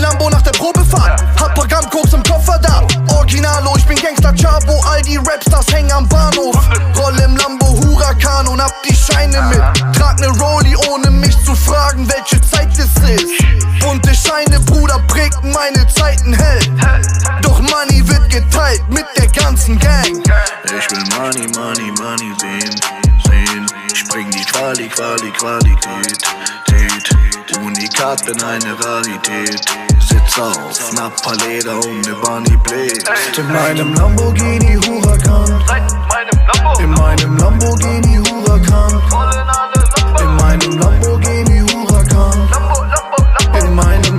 Lambo nach der Probefahrt. Hab paar Gramm Koks im Koffer da. Originalo, ich bin Gangster Chabo, all die Rapstars hängen am Bahnhof. Roll im Lambo Huracan und hab die Scheine mit. Trag ne Rolli, ohne mich zu fragen, welche Zeit es ist. Bunte Scheine, Bruder, prägten meine Zeiten hell. Doch Money wird geteilt mit der ganzen Gang. Ich will Money, Money, Money sehen. Ich bring die Qualität. Unikat bin eine Rarität. Sitz auf Napaleder und ne Bunny bläst. In meinem Lamborghini Huracan. In meinem Lamborghini Huracan. In meinem Lamborghini Huracan. In meinem